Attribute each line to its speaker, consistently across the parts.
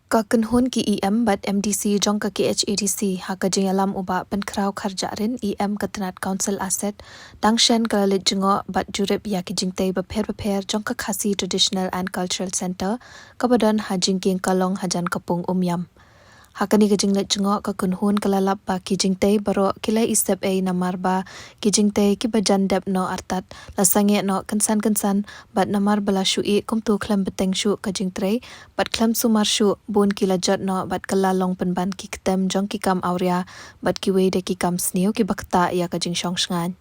Speaker 1: Ka kenhun ki EM bat MDC jong ka ki HADC ha ka jing alam uba pen krau kharjarin EM katanat council asset dangshan ka lit jingo bat jurip ya ki jingtei ba pher jong ka khasi traditional and cultural center kabadan ha jingking kalong hajan kapung umyam hakani ka jinglet jingo ka kenhun kalalap ba ki jingtei baro kila isep ei namar ba ki jingtei ki bajan dep no artat lasange no kansan bat namar bala shui kumtu khlam beteng shu ka jingtrei bat khlam sumar shu bon kila jot no bat kala long penban ki ketem jong ki kam auria bat ki wei de ki kam sniu ki bakta ya ka jing shong shngan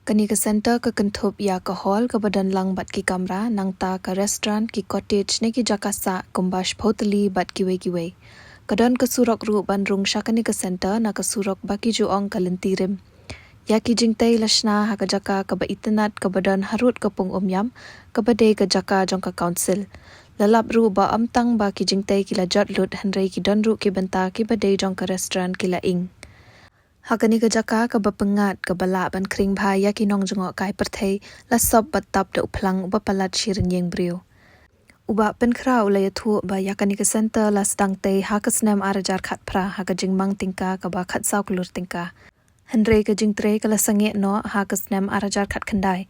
Speaker 1: kani ka center ka kanthop ya ka hall ka badan lang bat ki kamra nangta ka restaurant ki cottage ne ki jakasa kumbash photali bat ki wei kadon ka surok ru bandrung shakani ka center na ka surok baki ju ong kalentirem ya ki jingtai lashna ha ka jaka ka ba itanat ka badan harut ka pung umyam ka bade ka jaka jong ka council lalap ru ba amtang ba ki jingtai kila jot lut hanrei ki don ru ki benta ki bade jong ka restaurant kila ing hakani ka jaka ka bapengat ka bala ban kring bha ya ki nong jongo kai perthei la sob batap de uplang ba palat shirin yeng brio uba pen krau la yathu ba yakani ka center la stang te ha ka snem arajar khat phra ha ka jingmang tingka ka ba khat saw klur tingka hanre ka jingtre ka la sange no ha ka snem arajar khat khandai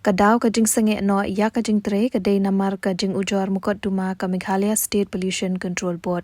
Speaker 1: ka daw ka jing sange no ya ka jingtre ka dei namar ka jing ujor mukot duma ka Meghalaya State Pollution Control Board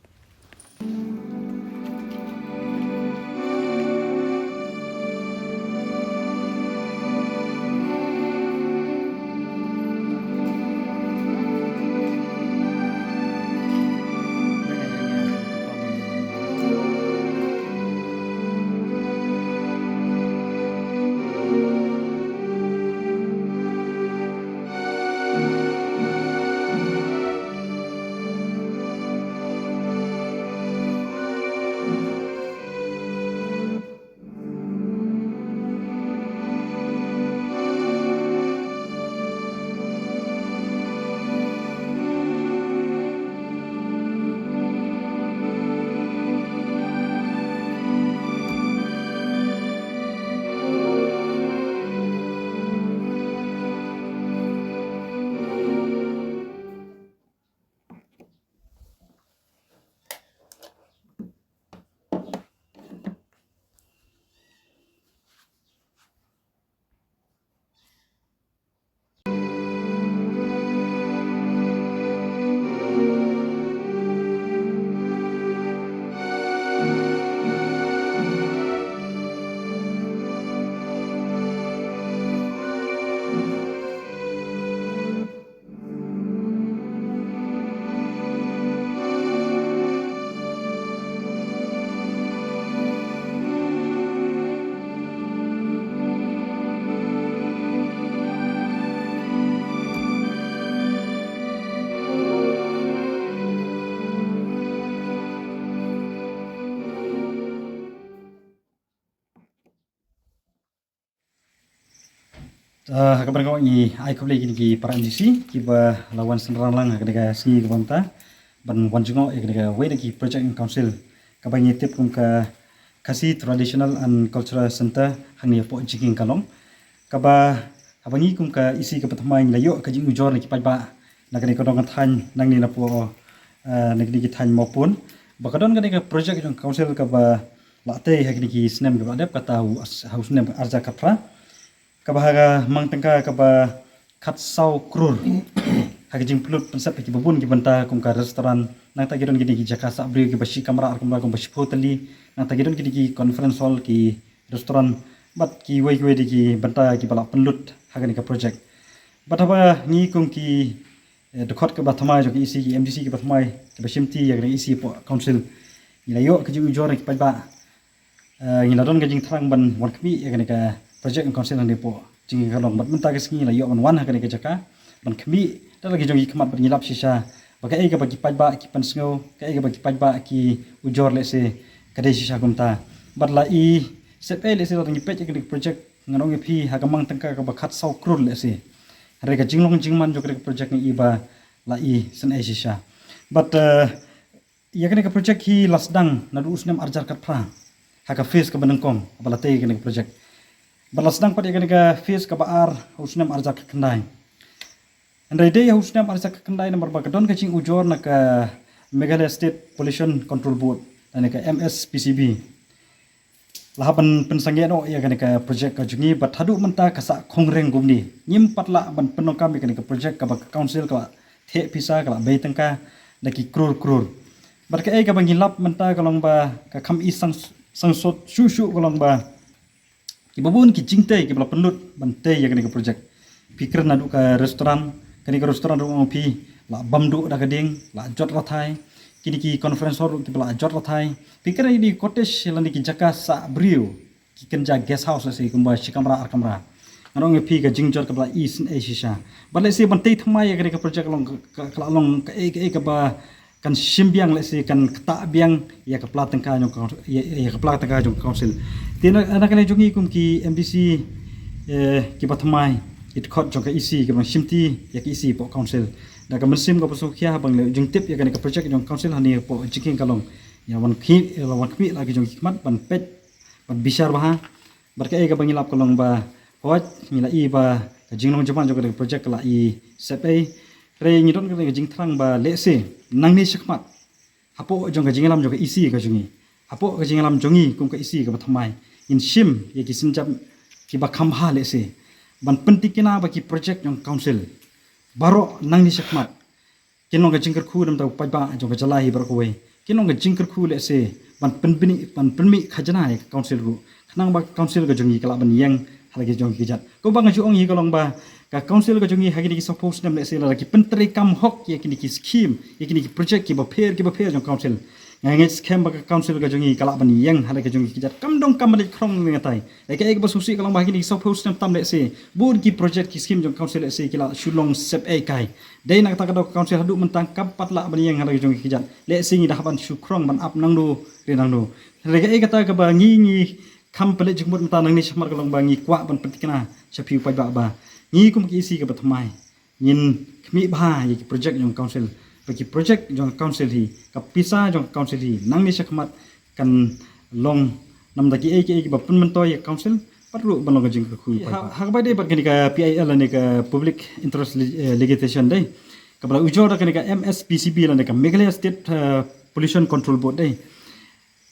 Speaker 2: kabar kau ni ai kau lagi ni para MDC kiba lawan senrang lang kadega si kabanta ban wanjungo kadega way ki project council kabang tip kum ka Khasi Traditional and Cultural Center hangni po jiking kalong kaba abangi kum ka isi ka patmai layo ka jing ujor ni kipai nagani ko dong than nang ni na po nagni ki than maupun bakadon kadega project council kaba late hagni ki snem ka dep kata haus nem arja kapra kabahaga mang tengka kaba khat saw krur hagi jing plut pensap ki babun ki banta kum ka restoran nang ta gidon gidi ki jakasa abri ki bashi kamera ar kum bashi photali nang ta gidon gidi ki conference hall ki restoran bat ki wei di ki banta ki bala penlut hagani ka project bat haba ni kum ki dekhot ka bathmai jo ki isi ki MDC ki bathmai ki bashimti ya ki isi po council ilayo ki jing ujor ki paiba ngiladon ga jing thrang ban wan kmi ya ka project council ang depo jing kalong bat menta ke singi la yo man wan ha ke jaka ban khmi da lagi jongi khmat bat ngilap sisa baka ei ga bagi pajba ki pansngo ka ei ga bagi pajba ki ujor le se kade sisa kumta bat la i sepel le se ngi pech ke project nganong phi ha gamang tangka ka bakhat saw krul le se re ga jinglong jingman jo ke project ni iba la i sen ei sisa but ya ke project hi lasdang na du usnem arjar kat pra ha ka face ka banangkom bala te ke project balas dang pada ikan fish kabar husnam arzak kendai. Andai day husnam arzak kendai nomor bagadon kacing ujor nak Meghalaya State Pollution Control Board dan ka MSPCB lahaban pensangya no ya kan ka project ka jungi bat hadu menta ka sa khongreng gumni nyimpat la ban penong kami kan ka project ka council ka the pisa ka bai tangka daki krur bat ka ka bangilap menta ka long ba ka kham i sang sot shu ka long ba ki babun ki jingte ki bla penlut ban te ya kan ka project pikir nadu ka restoran kan ka restoran ru pi la bamdu da gading la jot rathai kini ki conference hall ki bla jot rathai pikir ini cottage lani ki jaka sa brio ki kenja guest house se kumba shikamra ar kamra anong pi ka jingjot ka bla east asia bale se ban tei thamai ka project long ka ka ba kan simbiang le se kan kta biang ya ka platang ka ya ka platang ka jong council tina anak le jongi kum ki MDC ki batmai it khot jong ka isi ka simti ya ki isi po council da ka mesim ka pasokya bang le jing tip ya ka project jong council hani po jiking kalong ya wan khi lagi jong hikmat ban pet ban bisar bah barka ka bangilap kalong ba hot ngila i ba ka jingnong jaman jong ka project la i sepai re ngidon ka jing thrang ba lese nangni shikmat hapo jong ka jingalam jong ka isi ka jungi hapo ka jingalam jongi kum ka isi ka bathamai in shim ya ki sinjam ki ba khamha lese ban pentikina ba ki project jong council baro nangni shikmat kinong ka jingkar khu dam ta paiba jong ka jalai bar ko we kinong ka jingkar khu lese ban penmi khajana ya council ru khnang ba council ka jongi kala ban yang halagi jong ki jat ko bang ju ong hi kalong ba ka council ka jongi hagi ki suppose nam lese la ki pentri kam hok ya kini ki scheme ya kini ki project ki ba pher jong council ngai scam ba ka council ka jongi kala ban yang halagi jong ki jat kam dong kam le khrong ngatai ek ba susi kalong ba hagi ki suppose nam tam lese bur ki project ki scheme jong council lese kila shulong sep kai dai nak ta ka council hadu mentang kapat la ban yang halagi jong ki jat lese ngi dah ban shukrong ban up nang do re nang do rega kata ka ba ngi kam pele jumut mta nang ni smar kalong ba ngi kwa ban petikna chapi pai ba ngi kum ki isi ka batmai nin khmi ba ye project jong council bagi project jong council hi ka pisa jong council hi nang ni sakmat kan long nam daki ki ba pun mento ye council perlu ban long jing ku ha ba de ba ni ka PIL ni ka public interest litigation dai ka bla ujor ka ni ka MSPCB la ni ka Meghalaya State Pollution Control Board dai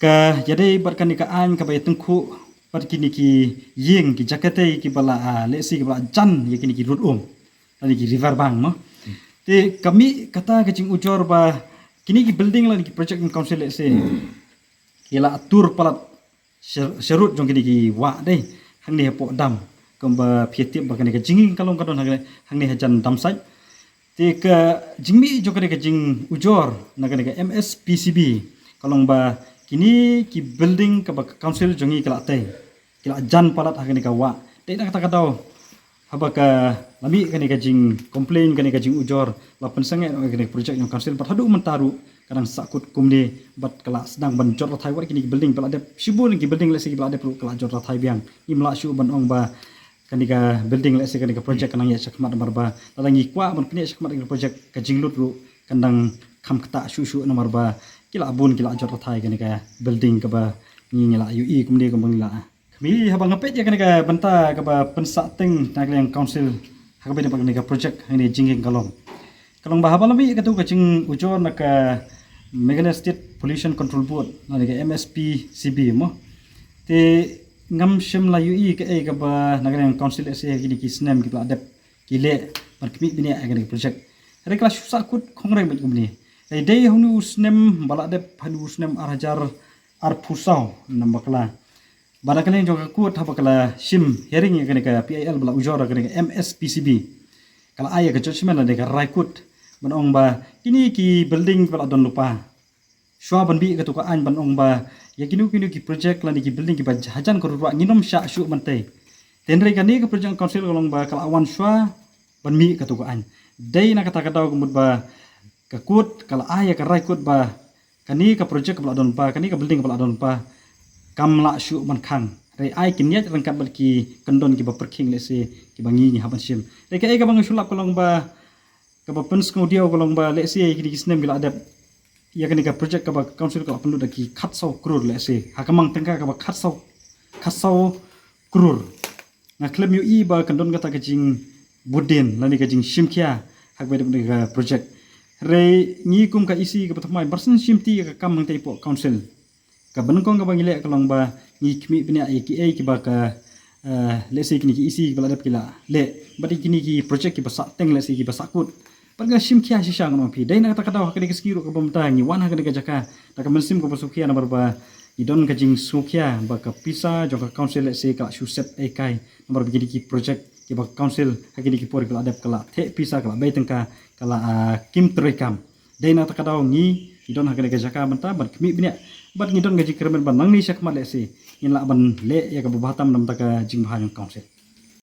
Speaker 2: ka jadi bar kan ni ka an ka ba tengku par kini ki yeng ki jakate ki bala lesi ki bala jan ye kini ki rut ani ki river bang no te kami kata kecing ujor ba kini ki building la ki project council lese kila atur palat serut jong kini ki wa dei hang ni po dam kamba pietip ba kini ka jinging kalong kadon hang ni hajan dam sai te ka jingmi jong kini ka jing ujor na kini ka MSPCB kalong ba kini ki building ka ba council jongi kala tai kila jan palat hang ni ka wa te nak kata katau haba ka lami kani ka jing complain kani ka jing ujor la pensange kani project yang council pat hadu mentaru kadang sakut kumde bat kala sedang ban jot rathai war kini building pala de sibun ki building le se pala de kala jot rathai biang imla shu ban ong ba kani ka building le se kani ka project kanang ya sakmat marba talangi kwa ban pini sakmat kani project ka jing lut ru kandang kham kata shu nomor ba kila abun kila jot rathai kani ka building ka ba ni ngila UI kumde kambang la kami habang ngapet ya kani ka banta ka ba pensateng nak yang council hakabe ni kani ka project ini jinging kalong ba habalami ka tu ka jing ujor nak Meghalaya State Pollution Control Board na ka MSPCB mo te ngam shem la UI ka ka ba nak yang council se kini ki snem ki adep ki le par kmi bini kani project rekla sakut khongreng bet kumni dei hunu snem bala adep hanu snem arhajar pusau nambakla Barakali juga kuat apa kala sim hearing kene ka PIL bala ujor kene ka MSPCB kala aya ka judgment la ka raikut banong ba kini ki building bala don lupa shwa ban bi ka tu ka an banong ba ya kini ki project la ni ki building ki ba hajan ko ruwa nginom sha shu mantai tenre ka ni ka project council kolong ba kala awan shwa ban mi ka tu ka an dai na kata kata kumut ba ka kut kala aya ka raikut ba kani ka project bala don pa kani ka building bala don pa kamla shu man khang re ai kinyat rangkat balki kendon ki ba perking lese ki bangi ni haban sim re ka bang sulap kolong ba ka ba pens ko dia kolong ba lese ki kisnem bila adap ya kani ka project ka ba council ka pendu daki khatsau krur lese hakamang tengka ka ba khatsau krur na klem yu ba kendon kata ka jing budin lani ka jing simkia hak ba ka project re ngi kum ka isi ka patamai barsen simti ka kam nang teipo council ka benengkong ka bangile ka long ba ngi kmi pina AKA ki ba ka le se kini ki isi bala dap kila le bati kini ki project ki basa teng le se ki basa kut parga sim kia sisa ngono pi dai na kata kata ka de skiru ka pemta ngi wan ha ka de jaka ta ka mensim ko pasukia na barba idon ka jing sukia ba ka pisa jong ka council le se ka susep ekai nomor begini ki project ki ba council ha kini ki por kala dap kala the pisa kala bai tengka kala kim terekam dai na ta kata ngi idon ha ka de jaka menta bar kmi bini bat ngidon gaji kremen ban nang ni sak mat le se in la ban le ya ka batam nam ta ka jing bahang council